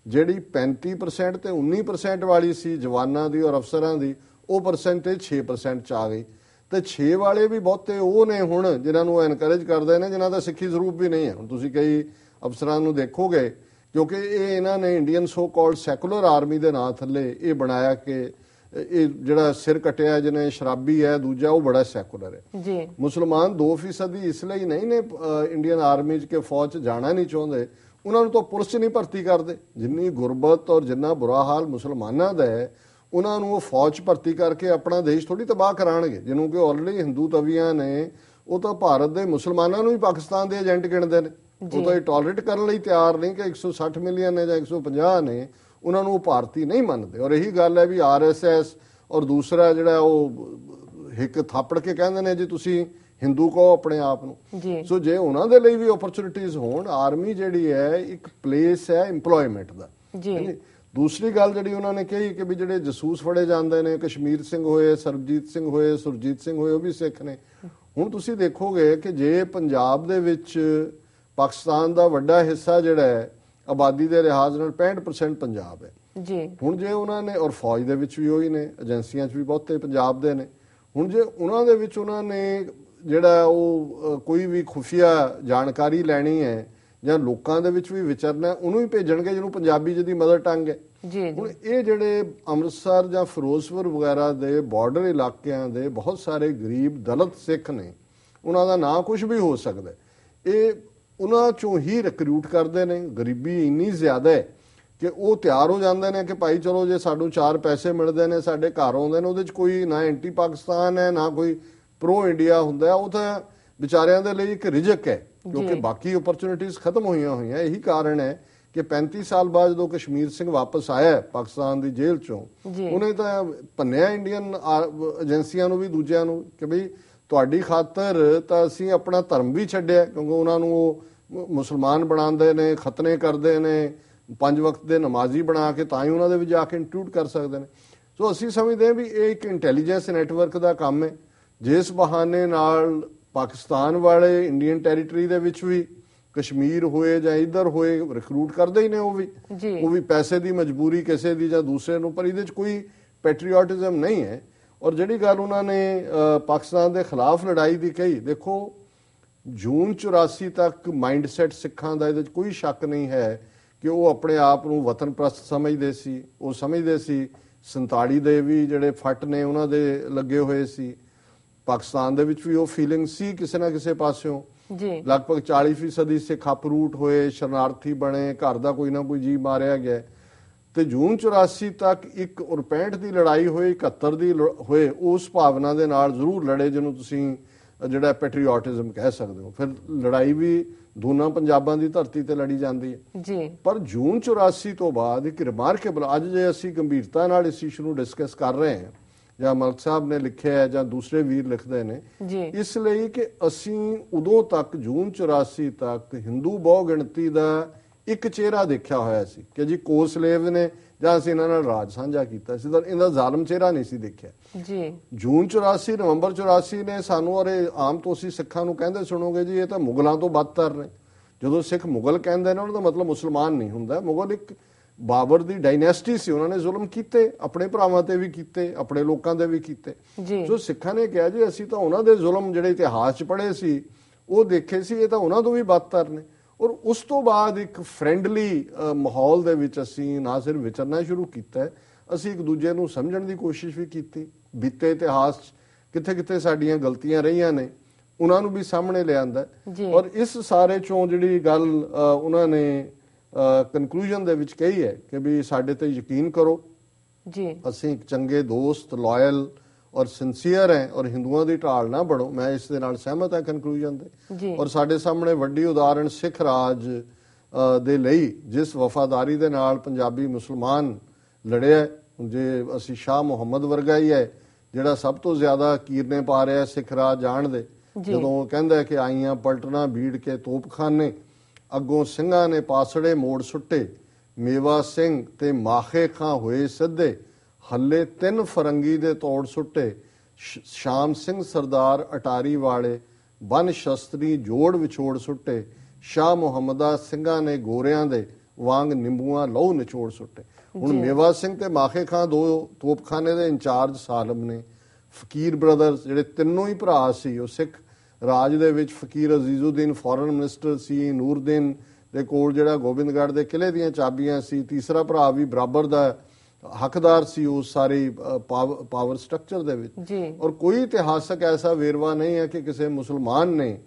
B: ਜਿਹੜੀ 35% ਤੇ 19% ਵਾਲੀ ਸੀ ਜਵਾਨਾਂ ਦੀ ਔਰ ਅਫਸਰਾਂ ਦੀ, ਉਹ ਪਰਸੈਂਟੇਜ 6% 'ਚ ਆ ਗਈ। ਤੇ 6 ਵਾਲੇ ਵੀ ਬਹੁਤੇ ਉਹ ਨੇ ਹੁਣ ਜਿਨ੍ਹਾਂ ਨੂੰ ਐਨਕਰੇਜ ਕਰਦੇ ਨੇ ਜਿਨ੍ਹਾਂ ਦਾ ਸਿੱਖੀ ਸਰੂਪ ਵੀ ਨਹੀਂ ਹੈ। ਹੁਣ ਤੁਸੀਂ ਕਈ ਅਫਸਰਾਂ ਨੂੰ ਦੇਖੋਗੇ, ਕਿਉਂਕਿ ਇਹ ਇਹਨਾਂ ਨੇ Indian so called secular army ਦੇ ਨਾਂ ਥੱਲੇ ਇਹ ਬਣਾਇਆ ਕਿ ਇਹ ਜਿਹੜਾ ਸਿਰ ਕਟਿਆ ਜਿਹਨੇ ਸ਼ਰਾਬੀ ਹੈ, ਦੂਜਾ ਉਹ ਬੜਾ ਸੈਕੂਲਰ ਹੈ
A: ਜੀ।
B: ਮੁਸਲਮਾਨ 2% ਇਸ ਲਈ ਨਹੀਂ ਨੇ ਇੰਡੀਅਨ ਆਰਮੀ 'ਚ ਕਿ ਫੌਜ 'ਚ ਜਾਣਾ ਨਹੀਂ ਚਾਹੁੰਦੇ, ਉਹਨਾਂ ਨੂੰ ਤਾਂ ਪੁਲਿਸ 'ਚ ਨਹੀਂ ਭਰਤੀ ਕਰਦੇ। ਜਿੰਨੀ ਗੁਰਬਤ ਔਰ ਜਿੰਨਾ ਬੁਰਾ ਹਾਲ ਮੁਸਲਮਾਨਾਂ ਦਾ ਹੈ, ਉਹਨਾਂ ਨੂੰ ਉਹ ਫੌਜ 'ਚ ਭਰਤੀ ਕਰਕੇ ਆਪਣਾ ਦੇਸ਼ ਥੋੜੀ ਤਬਾਹ ਕਰਾਉਣਗੇ। ਜਿਹਨੂੰ ਕਿ ਆਲਰੇਡੀ ਹਿੰਦੂ ਤਵੀਆਂ ਨੇ, ਉਹ ਤਾਂ ਭਾਰਤ ਦੇ ਮੁਸਲਮਾਨਾਂ ਨੂੰ ਹੀ ਪਾਕਿਸਤਾਨ ਦੇ ਏਜੰਟ ਗਿਣਦੇ ਨੇ। ਉਹ ਤਾਂ ਇਹ ਟੋਲਰੇਟ ਕਰਨ ਲਈ ਤਿਆਰ ਨਹੀਂ ਕਿ 160 ਮਿਲੀਅਨ ਨੇ ਜਾਂ 150 ਨੇ, ਉਹਨਾਂ ਨੂੰ ਉਹ ਭਾਰਤੀ ਨਹੀਂ ਮੰਨਦੇ। ਔਰ ਇਹੀ ਗੱਲ ਹੈ ਵੀ RSS ਔਰ ਦੂਸਰਾ ਜਿਹੜਾ ਉਹ ਹਿੱਕ ਥਾਪੜ ਕੇ ਕਹਿੰਦੇ ਨੇ ਜੀ ਤੁਸੀਂ ਹਿੰਦੂ ਕਹੋ ਆਪਣੇ ਆਪ ਨੂੰ। ਸੋ ਜੇ ਉਹਨਾਂ ਦੇ ਲਈ ਵੀ ਓਪਰਚੁਨਿਟੀਜ਼ ਹੋਣ, ਆਰਮੀ ਜਿਹੜੀ ਹੈ ਇੱਕ ਪਲੇਸ ਹੈ ਇੰਪਲੋਇਮੈਂਟ ਦਾ। ਦੂਸਰੀ ਗੱਲ ਜਿਹੜੀ ਉਹਨਾਂ ਨੇ ਕਹੀ ਕਿ ਵੀ ਜਿਹੜੇ ਜਸੂਸ ਫੜੇ ਜਾਂਦੇ ਨੇ, ਕਸ਼ਮੀਰ ਸਿੰਘ ਹੋਏ, ਸਰਬਜੀਤ ਸਿੰਘ ਹੋਏ, ਸੁਰਜੀਤ ਸਿੰਘ ਹੋਏ, ਉਹ ਵੀ ਸਿੱਖ ਨੇ। ਹੁਣ ਤੁਸੀਂ ਦੇਖੋਗੇ ਕਿ ਜੇ ਪੰਜਾਬ ਦੇ ਵਿੱਚ ਪਾਕਿਸਤਾਨ ਦਾ ਵੱਡਾ ਹਿੱਸਾ ਜਿਹੜਾ ਹੈ ਆਬਾਦੀ ਦੇ ਲਿਹਾਜ਼ ਨਾਲ 65% ਪੰਜਾਬ ਹੈ
A: ਜੀ। ਹੁਣ
B: ਜੇ ਉਹਨਾਂ ਨੇ, ਔਰ ਫੌਜ ਦੇ ਵਿੱਚ ਵੀ ਉਹੀ ਨੇ, ਏਜੰਸੀਆਂ 'ਚ ਵੀ ਬਹੁਤੇ ਪੰਜਾਬ ਦੇ ਨੇ, ਹੁਣ ਜੇ ਉਹਨਾਂ ਦੇ ਵਿੱਚ ਉਹਨਾਂ ਨੇ ਜਿਹੜਾ ਉਹ ਕੋਈ ਵੀ ਖੁਫੀਆ ਜਾਣਕਾਰੀ ਲੈਣੀ ਹੈ ਜਾਂ ਲੋਕਾਂ ਦੇ ਵਿੱਚ ਵੀ ਵਿਚਰਨਾ, ਉਹਨੂੰ ਹੀ ਭੇਜਣਗੇ ਜਿਹਨੂੰ ਪੰਜਾਬੀ ਜਿਹਦੀ ਮਦਰ ਟੰਗ ਹੈ। ਹੁਣ ਇਹ ਜਿਹੜੇ ਅੰਮ੍ਰਿਤਸਰ ਜਾਂ ਫਿਰੋਜ਼ਪੁਰ ਵਗੈਰਾ ਦੇ ਬਾਰਡਰ ਇਲਾਕਿਆਂ ਦੇ ਬਹੁਤ ਸਾਰੇ ਗਰੀਬ ਦਲਿਤ ਸਿੱਖ ਨੇ, ਉਹਨਾਂ ਦਾ ਨਾਂ ਕੁਝ ਵੀ ਹੋ ਸਕਦਾ, ਇਹ ਉਹਨਾਂ ਚੋਂ ਹੀ ਰਿਕਰੂਟ ਕਰਦੇ ਨੇ। ਗਰੀਬੀ ਇੰਨੀ ਜ਼ਿਆਦਾ ਹੈ ਕਿ ਉਹ ਤਿਆਰ ਹੋ ਜਾਂਦੇ ਨੇ ਕਿ ਭਾਈ ਚਲੋ ਜੇ ਸਾਨੂੰ 4 ਪੈਸੇ ਮਿਲਦੇ ਨੇ, ਸਾਡੇ ਘਰ ਆਉਂਦੇ ਨੇ, ਉਹਦੇ 'ਚ ਕੋਈ ਨਾ ਐਂਟੀ ਪਾਕਿਸਤਾਨ ਹੈ ਨਾ ਕੋਈ ਪ੍ਰੋ ਇੰਡੀਆ ਹੁੰਦਾ, ਉਹ ਤਾਂ ਵਿਚਾਰਿਆਂ ਦੇ ਲਈ ਇੱਕ ਰਿਜਕ ਹੈ ਕਿਉਂਕਿ ਬਾਕੀ ਓਪਰਚੁਨਿਟੀਜ਼ ਖਤਮ ਹੋਈਆਂ। ਇਹੀ ਕਾਰਨ ਹੈ ਕਿ 35 ਸਾਲ ਬਾਅਦ ਜਦੋਂ ਕਸ਼ਮੀਰ ਸਿੰਘ ਵਾਪਸ ਆਇਆ ਪਾਕਿਸਤਾਨ ਦੀ ਜੇਲ੍ਹ ਚੋਂ, ਉਹਨੇ ਤਾਂ ਭੰਨਿਆ ਇੰਡੀਅਨ ਏਜੰਸੀਆਂ ਨੂੰ ਵੀ ਦੂਜਿਆਂ ਨੂੰ ਕਿ ਬਈ ਤੁਹਾਡੀ ਖਾਤਰ ਤਾਂ ਅਸੀਂ ਆਪਣਾ ਧਰਮ ਵੀ ਛੱਡਿਆ, ਕਿਉਂਕਿ ਉਹਨਾਂ ਨੂੰ ਉਹ ਮੁਸਲਮਾਨ ਬਣਾਉਂਦੇ ਨੇ, ਖਤਨੇ ਕਰਦੇ ਨੇ, 5 ਵਕਤ ਦੇ ਨਮਾਜ਼ੀ ਬਣਾ ਕੇ ਤਾਂ ਹੀ ਉਹਨਾਂ ਦੇ ਵਿੱਚ ਜਾ ਕੇ ਇੰਕਲੂਡ ਕਰ ਸਕਦੇ ਨੇ। ਸੋ ਅਸੀਂ ਸਮਝਦੇ ਹਾਂ ਵੀ ਇਹ ਇੱਕ ਇੰਟੈਲੀਜੈਂਸ ਨੈਟਵਰਕ ਦਾ ਕੰਮ ਹੈ, ਜਿਸ ਬਹਾਨੇ ਨਾਲ ਪਾਕਿਸਤਾਨ ਵਾਲੇ ਇੰਡੀਅਨ ਟੈਰੀਟਰੀ ਦੇ ਵਿੱਚ ਵੀ ਕਸ਼ਮੀਰ ਹੋਏ ਜਾਂ ਇੱਧਰ ਹੋਏ ਰਿਕਰੂਟ ਕਰਦੇ ਹੀ ਨੇ। ਉਹ ਵੀ ਪੈਸੇ ਦੀ ਮਜਬੂਰੀ ਕਿਸੇ ਦੀ ਜਾਂ ਦੂਸਰੇ ਨੂੰ, ਪਰ ਇਹਦੇ 'ਚ ਕੋਈ ਪੈਟਰੀਓਟਿਜ਼ਮ ਨਹੀਂ ਹੈ। ਔਰ ਜਿਹੜੀ ਗੱਲ ਉਹਨਾਂ ਨੇ ਪਾਕਿਸਤਾਨ ਦੇ ਖਿਲਾਫ ਲੜਾਈ ਦੀ ਕਹੀ, ਦੇਖੋ ਜੂਨ 84 ਤੱਕ ਮਾਈਂਡਸੈਟ ਸਿੱਖਾਂ ਦਾ ਇਹਦੇ 'ਚ ਕੋਈ ਸ਼ੱਕ ਨਹੀਂ ਹੈ ਕਿ ਉਹ ਆਪਣੇ ਆਪ ਨੂੰ ਵਤਨ ਪ੍ਰਸਤ ਸਮਝਦੇ ਸੀ। ਉਹ ਸਮਝਦੇ ਸੀ 47 ਦੇ ਵੀ ਜਿਹੜੇ ਫੱਟ ਨੇ ਉਹਨਾਂ ਦੇ ਲੱਗੇ ਹੋਏ ਸੀ। ਪਾਕਿਸਤਾਨ ਦੇ ਵਿੱਚ ਵੀ ਉਹ ਫੀਲਿੰਗ ਸੀ ਕਿਸੇ ਨਾ ਕਿਸੇ ਪਾਸਿਓਂ। ਲਗਭਗ 40% ਸਿੱਖ ਅਪਰੂਟ ਹੋਏ, ਸ਼ਰਨਾਰਥੀ ਬਣੇ, ਘਰ ਦਾ ਕੋਈ ਨਾ ਕੋਈ ਜੀ ਮਾਰਿਆ ਗਿਆ। ਤੇ ਜੂਨ 84 ਤੱਕ 1965 ਦੀ ਲੜਾਈ ਹੋਈ, 71 ਦੀ ਹੋਏ, ਉਸ ਭਾਵਨਾ ਦੇ ਨਾਲ ਜ਼ਰੂਰ ਲੜੇ ਜਿਹਨੂੰ ਤੁਸੀਂ ਜਿਹੜਾ ਪੈਟਰੀਓਟਿਜ਼ਮ ਕਹਿ ਸਕਦੇ ਹੋ। ਫਿਰ ਲੜਾਈ ਵੀ ਦੋਨਾਂ ਪੰਜਾਬਾਂ ਦੀ ਧਰਤੀ ਤੇ ਲੜੀ ਜਾਂਦੀ ਹੈ। ਪਰ ਜੂਨ 84 ਤੋਂ ਬਾਅਦ ਇੱਕ ਰਿਮਾਰਕੇਬਲ, ਅੱਜ ਜੇ ਅਸੀਂ ਗੰਭੀਰਤਾ ਨਾਲ ਇਸ ਇਸ਼ੂ ਨੂੰ ਡਿਸਕਸ ਕਰ ਰਹੇ ਹਾਂ ਜਾਂ ਮਲਕ ਸਾਹਿਬ ਨੇ ਲਿਖਿਆ ਹੈ ਜਾਂ ਦੂਸਰੇ ਵੀਰ ਲਿਖਦੇ ਨੇ, ਇਸ ਲਈ ਕਿ ਅਸੀਂ ਉਦੋਂ ਤੱਕ ਜੂਨ 84 ਤੱਕ ਹਿੰਦੂ ਬਹੁ ਗਿਣਤੀ ਦਾ ਇੱਕ ਚਿਹਰਾ ਦੇਖਿਆ ਹੋਇਆ ਸੀ ਕਿ ਜੀ ਕੋਸਲੇਵ ਨੇ ਜਾਂ ਅਸੀਂ ਇਹਨਾਂ ਨਾਲ ਰਾਜ ਸਾਂਝਾ ਕੀਤਾ ਸੀ, ਤਾਂ ਇਹਦਾ ਜ਼ਾਲਮ ਚਿਹਰਾ ਨਹੀਂ ਸੀ ਦੇਖਿਆ। ਜੂਨ 84 ਨਵੰਬਰ 84 ਨੇ ਸਾਨੂੰ, ਔਰ ਆਮ ਤੋਂ ਅਸੀਂ ਸਿੱਖਾਂ ਨੂੰ ਕਹਿੰਦੇ ਸੁਣੋਗੇ ਜੀ ਇਹ ਤਾਂ ਮੁਗਲਾਂ ਤੋਂ ਬਦਤਰ ਨੇ। ਜਦੋਂ ਸਿੱਖ ਮੁਗਲ ਕਹਿੰਦੇ ਨੇ ਉਹਨਾਂ ਦਾ ਮਤਲਬ ਮੁਸਲਮਾਨ ਨਹੀਂ ਹੁੰਦਾ। ਮੁਗਲ ਇੱਕ ਬਾਬਰ ਦੀ ਡਾਇਨੈਸਟੀ ਸੀ, ਉਹਨਾਂ ਨੇ ਜ਼ੁਲਮ ਕੀਤੇ, ਆਪਣੇ ਭਰਾਵਾਂ ਤੇ ਵੀ ਕੀਤੇ, ਆਪਣੇ ਲੋਕਾਂ ਦੇ ਵੀ ਕੀਤੇ। ਸੋ ਸਿੱਖਾਂ ਨੇ ਕਿਹਾ ਜੀ ਅਸੀਂ ਤਾਂ ਉਹਨਾਂ ਦੇ ਜ਼ੁਲਮ ਜਿਹੜੇ ਇਤਿਹਾਸ 'ਚ ਪੜ੍ਹੇ ਸੀ ਉਹ ਦੇਖੇ ਸੀ, ਇਹ ਤਾਂ ਉਹਨਾਂ ਤੋਂ ਵੀ ਬਦਤਰ ਨੇ। ਔਰ ਉਸ ਤੋਂ ਬਾਅਦ ਇੱਕ ਫਰੈਂਡਲੀ ਮਾਹੌਲ ਦੇ ਵਿੱਚ ਅਸੀਂ ਨਾ ਸਿਰਫ ਵਿਚਰਨਾ ਸ਼ੁਰੂ ਕੀਤਾ, ਅਸੀਂ ਇੱਕ ਦੂਜੇ ਨੂੰ ਸਮਝਣ ਦੀ ਕੋਸ਼ਿਸ਼ ਵੀ ਕੀਤੀ। ਬੀਤੇ ਇਤਿਹਾਸ 'ਚ ਕਿੱਥੇ ਕਿੱਥੇ ਸਾਡੀਆਂ ਗਲਤੀਆਂ ਰਹੀਆਂ ਨੇ ਉਹਨਾਂ ਨੂੰ ਵੀ ਸਾਹਮਣੇ ਲਿਆਂਦਾ। ਔਰ ਇਸ ਸਾਰੇ ਚੋਂ ਜਿਹੜੀ ਗੱਲ ਉਹਨਾਂ ਨੇ ਕਨਕਲੂਜਨ ਦੇ ਵਿੱਚ ਕਹੀ ਹੈ ਕਿ ਵੀ ਸਾਡੇ ਤੇ ਯਕੀਨ ਕਰੋ, ਅਸੀਂ ਇੱਕ ਚੰਗੇ ਦੋਸਤ, ਲਾਇਲ ਔਰ ਸਿੰਸੀਅਰ ਹੈ ਔਰ ਹਿੰਦੂਆਂ ਦੀ ਢਾਲ ਨਾ ਬਣੋ। ਮੈਂ ਇਸ ਦੇ ਨਾਲ ਸਹਿਮਤ ਹਾਂ ਕਨਕਲੂਜਨ ਦੇ। ਔਰ ਸਾਡੇ ਸਾਹਮਣੇ ਵੱਡੀ ਉਦਾਹਰਣ ਸਿੱਖ ਰਾਜ ਦੇ ਲਈ ਜਿਸ ਵਫਾਦਾਰੀ ਦੇ ਨਾਲ ਪੰਜਾਬੀ ਮੁਸਲਮਾਨ ਲੜਿਆ, ਜੇ ਅਸੀਂ ਸ਼ਾਹ ਮੁਹੰਮਦ ਵਰਗਾ ਹੀ ਹੈ ਜਿਹੜਾ ਸਭ ਤੋਂ ਜ਼ਿਆਦਾ ਕੀਰਨੇ ਪਾ ਰਿਹਾ ਸਿੱਖ ਰਾਜ ਜਾਣ ਦੇ, ਜਦੋਂ ਉਹ ਕਹਿੰਦਾ ਕਿ ਆਈਆਂ ਪਲਟਣਾ ਬੀੜ ਕੇ ਤੋਪਖਾਨੇ, ਅੱਗੋਂ ਸਿੰਘਾਂ ਨੇ ਪਾਸੜੇ ਮੋੜ ਸੁੱਟੇ, ਮੇਵਾ ਸਿੰਘ ਤੇ ਮਾਖੇ ਖਾਂ ਹੋਏ ਸਿੱਧੇ, ਹੱਲੇ 3 ਫਰੰਗੀ ਦੇ ਤੋੜ ਸੁੱਟੇ, ਸ਼ਾਮ ਸਿੰਘ ਸਰਦਾਰ ਅਟਾਰੀ ਵਾਲੇ ਬਨ ਸ਼ਸਤਰੀ ਜੋੜ ਵਿਛੋੜ ਸੁੱਟੇ, ਸ਼ਾਹ ਮੁਹੰਮਦਾ ਸਿੰਘਾਂ ਨੇ ਗੋਰਿਆਂ ਦੇ ਵਾਂਗ ਨਿੰਬੂਆਂ ਲਹੂ ਨਿਚੋੜ ਸੁੱਟੇ। ਹੁਣ ਮੇਵਾ ਸਿੰਘ ਤੇ ਮਾਖੇ ਖਾਂ 2 ਤੋਪਖਾਨੇ ਦੇ ਇੰਚਾਰਜ ਸਾਲਮ ਨੇ। ਫਕੀਰ ਬ੍ਰਦਰਸ ਜਿਹੜੇ ਤਿੰਨੋਂ ਹੀ ਭਰਾ ਸੀ, ਉਹ ਸਿੱਖ ਰਾਜ ਦੇ ਵਿੱਚ ਫਕੀਰ ਅਜ਼ੀਜ਼ੁਦੀਨ ਫੋਰਨ ਮਿਨਿਸਟਰ ਸੀ, ਨੂਰਦੀਨ ਦੇ ਕੋਲ ਜਿਹੜਾ ਗੋਬਿੰਦਗੜ੍ਹ ਦੇ ਕਿਲੇ ਦੀਆਂ ਚਾਬੀਆਂ ਸੀ, ਤੀਸਰਾ ਭਰਾ ਵੀ ਬਰਾਬਰ ਦਾ ਹੱਕਦਾਰ ਸੀ ਉਸ ਸਾਰੀ ਪਾਵਰ ਸਟਰਕਚਰ ਦੇ ਵਿੱਚ। ਔਰ ਕੋਈ ਇਤਿਹਾਸਕ ਐਸਾ ਵੇਰਵਾ ਨਹੀਂ ਹੈ ਕਿ ਕਿਸੇ ਮੁਸਲਮਾਨ ਨੇ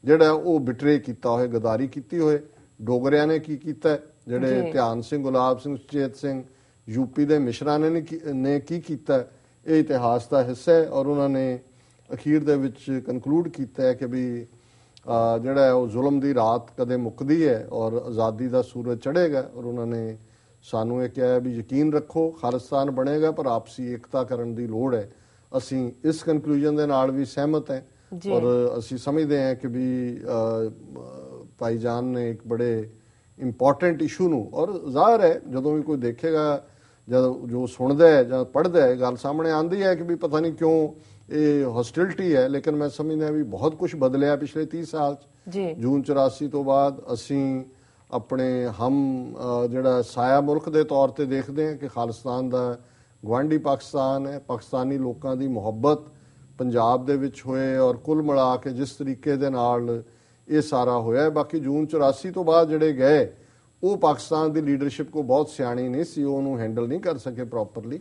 B: ਜਿਹੜਾ ਉਹ ਬਿਟਰੇ ਕੀਤਾ ਹੋਏ, ਗਦਾਰੀ ਕੀਤੀ ਹੋਏ। ਡੋਗਰਿਆਂ ਨੇ ਕੀ ਕੀਤਾ, ਜਿਹੜੇ ਧਿਆਨ ਸਿੰਘ, ਗੁਲਾਬ ਸਿੰਘ, ਸੁਚੇਤ ਸਿੰਘ, ਯੂਪੀ ਦੇ ਮਿਸ਼ਰਾਂ ਨੇ ਕੀ ਕੀਤਾ, ਇਹ ਇਤਿਹਾਸ ਦਾ ਹਿੱਸਾ ਹੈ। ਔਰ ਉਹਨਾਂ ਨੇ ਅਖੀਰ ਦੇ ਵਿੱਚ ਕਨਕਲੂਡ ਕੀਤਾ ਹੈ ਕਿ ਵੀ ਜਿਹੜਾ ਉਹ ਜ਼ੁਲਮ ਦੀ ਰਾਤ ਕਦੇ ਮੁੱਕਦੀ ਹੈ ਔਰ ਆਜ਼ਾਦੀ ਦਾ ਸੂਰਜ ਚੜ੍ਹੇਗਾ। ਔਰ ਉਹਨਾਂ ਨੇ ਸਾਨੂੰ ਇਹ ਕਿਹਾ ਵੀ ਯਕੀਨ ਰੱਖੋ ਖਾਲਿਸਤਾਨ ਬਣੇਗਾ, ਪਰ ਆਪਸੀ ਏਕਤਾ ਕਰਨ ਦੀ ਲੋੜ ਹੈ। ਅਸੀਂ ਇਸ ਕਨਕਲੂਜਨ ਦੇ ਨਾਲ ਵੀ ਸਹਿਮਤ ਹੈ ਔਰ ਅਸੀਂ ਸਮਝਦੇ ਹਾਂ ਕਿ ਵੀ ਭਾਈਜਾਨ ਨੇ ਇੱਕ ਬੜੇ ਇੰਪੋਰਟੈਂਟ ਇਸ਼ੂ ਨੂੰ, ਔਰ ਜ਼ਾਹਰ ਹੈ ਜਦੋਂ ਵੀ ਕੋਈ ਦੇਖੇਗਾ, ਜਦ ਜੋ ਸੁਣਦਾ ਹੈ ਜਾਂ ਪੜ੍ਹਦਾ ਹੈ, ਗੱਲ ਸਾਹਮਣੇ ਆਉਂਦੀ ਹੈ ਕਿ ਵੀ ਪਤਾ ਨਹੀਂ ਕਿਉਂ ਇਹ ਹੌਸਟਿਲਿਟੀ ਹੈ, ਲੇਕਿਨ ਮੈਂ ਸਮਝਦਾ ਵੀ ਬਹੁਤ ਕੁਝ ਬਦਲਿਆ ਪਿਛਲੇ 30 ਸਾਲ 'ਚ। ਜੂਨ 84 ਤੋਂ ਬਾਅਦ ਅਸੀਂ ਆਪਣੇ ਜਿਹੜਾ ਸਾਇਆ ਮੁਲਕ ਦੇ ਤੌਰ ਤੇ ਦੇਖਦੇ ਹਾਂ ਕਿ ਖਾਲਿਸਤਾਨ ਦਾ ਗੁਆਂਢੀ ਪਾਕਿਸਤਾਨ ਹੈ। ਪਾਕਿਸਤਾਨੀ ਲੋਕਾਂ ਦੀ ਮੁਹੱਬਤ ਪੰਜਾਬ ਦੇ ਵਿੱਚ ਹੋਏ ਔਰ ਕੁੱਲ ਮਿਲਾ ਕੇ ਜਿਸ ਤਰੀਕੇ ਦੇ ਨਾਲ ਇਹ ਸਾਰਾ ਹੋਇਆ। ਬਾਕੀ ਜੂਨ 84 ਤੋਂ ਬਾਅਦ ਜਿਹੜੇ ਗਏ ਉਹ ਪਾਕਿਸਤਾਨ ਦੀ ਲੀਡਰਸ਼ਿਪ ਕੋ ਬਹੁਤ ਸਿਆਣੀ ਨਹੀਂ ਸੀ, ਉਹਨੂੰ ਹੈਂਡਲ ਨਹੀਂ ਕਰ ਸਕੇ ਪ੍ਰੋਪਰਲੀ।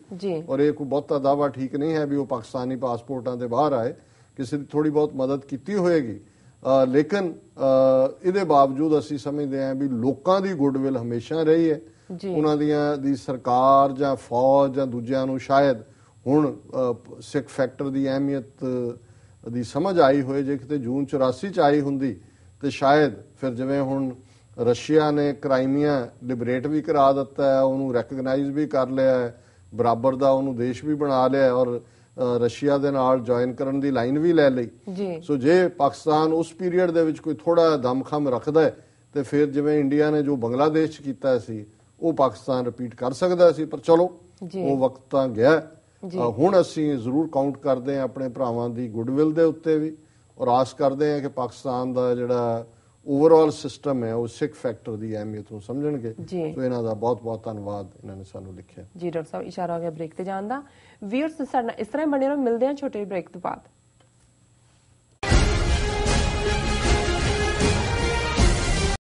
B: ਔਰ ਇਹ ਕੋਈ ਬਹੁਤਾ ਦਾਵਾ ਠੀਕ ਨਹੀਂ ਹੈ ਵੀ ਉਹ ਪਾਕਿਸਤਾਨੀ ਪਾਸਪੋਰਟਾਂ ਦੇ ਬਾਹਰ ਆਏ, ਕਿਸੇ ਦੀ ਥੋੜੀ ਬਹੁਤ ਮਦਦ ਕੀਤੀ ਹੋਏਗੀ। ਲੇਕਿਨ ਇਹਦੇ ਬਾਵਜੂਦ ਅਸੀਂ ਸਮਝਦੇ ਹਾਂ ਵੀ ਲੋਕਾਂ ਦੀ ਗੁੱਡਵਿਲ ਹਮੇਸ਼ਾ ਰਹੀ ਹੈ। ਉਹਨਾਂ ਦੀ ਸਰਕਾਰ ਜਾਂ ਫੌਜ ਜਾਂ ਦੂਜਿਆਂ ਨੂੰ ਸ਼ਾਇਦ ਹੁਣ ਸਿੱਖ ਫੈਕਟਰ ਦੀ ਅਹਿਮੀਅਤ ਦੀ ਸਮਝ ਆਈ ਹੋਏ। ਜੇ ਕਿਤੇ ਜੂਨ 84 ਚ ਆਈ ਹੁੰਦੀ ਤੇ ਸ਼ਾਇਦ ਫਿਰ ਜਿਵੇਂ ਹੁਣ ਰਸ਼ੀਆ ਨੇ ਕ੍ਰਾਈਮੀਆ ਲਿਬਰੇਟ ਵੀ ਕਰਾ ਦਿੱਤਾ ਹੈ, ਉਹਨੂੰ ਰੈਕਗਨਾਈਜ਼ ਵੀ ਕਰ ਲਿਆ ਹੈ, ਬਰਾਬਰ ਦਾ ਉਹਨੂੰ ਦੇਸ਼ ਵੀ ਬਣਾ ਲਿਆ ਔਰ ਰਸ਼ੀਆ ਦੇ ਨਾਲ ਜੁਆਇਨ ਕਰਨ ਦੀ ਲਾਈਨ ਵੀ ਲੈ ਲਈ। ਸੋ ਜੇ ਪਾਕਿਸਤਾਨ ਉਸ ਪੀਰੀਅਡ ਦੇ ਵਿੱਚ ਕੋਈ ਥੋੜਾ ਦਮਖਮ ਰੱਖਦਾ ਹੈ ਤੇ ਫਿਰ ਜਿਵੇਂ ਇੰਡੀਆ ਨੇ ਜੋ ਬੰਗਲਾਦੇਸ਼ 'ਚ ਕੀਤਾ ਸੀ ਉਹ ਪਾਕਿਸਤਾਨ ਰਿਪੀਟ ਕਰ ਸਕਦਾ ਸੀ। ਪਰ ਚਲੋ ਉਹ ਵਕਤ ਤਾਂ ਗਿਆ। ਹੁਣ ਅਸੀਂ ਜ਼ਰੂਰ ਕਾਊਂਟ ਕਰਦੇ ਹਾਂ ਆਪਣੇ ਭਰਾਵਾਂ ਦੀ ਗੁੱਡਵਿਲ ਦੇ ਉੱਤੇ ਵੀ ਔਰ ਆਸ ਕਰਦੇ ਹਾਂ ਕਿ ਪਾਕਿਸਤਾਨ ਦਾ ਜਿਹੜਾ ਓਵਰਆਲ ਸਿਸਟਮ ਹੈ ਉਹ ਸਿੱਖ ਫੈਕਟਰ ਦੀ ਅਹਿਮੀਅਤ ਨੂੰ ਸਮਝਣਗੇ। ਸੋ ਇਹਨਾਂ ਦਾ ਬਹੁਤ ਬਹੁਤ ਧੰਨਵਾਦ, ਇਹਨਾਂ ਨੇ ਸਾਨੂੰ ਲਿਖਿਆ।
A: ਜੀ ਡਾਕਟਰ ਸਾਹਿਬ, ਇਸ਼ਾਰਾ ਹੋ ਗਿਆ ਬ੍ਰੇਕ ਤੇ ਜਾਣ ਦਾ। ਵੀਅਰਸ ਸਾਡੇ ਨਾਲ ਇਸ ਤਰ੍ਹਾਂ ਬਣੇ ਰਹੋ, ਮਿਲਦੇ ਹਾਂ ਛੋਟੇ ਬ੍ਰੇਕ ਤੋਂ ਬਾਅਦ।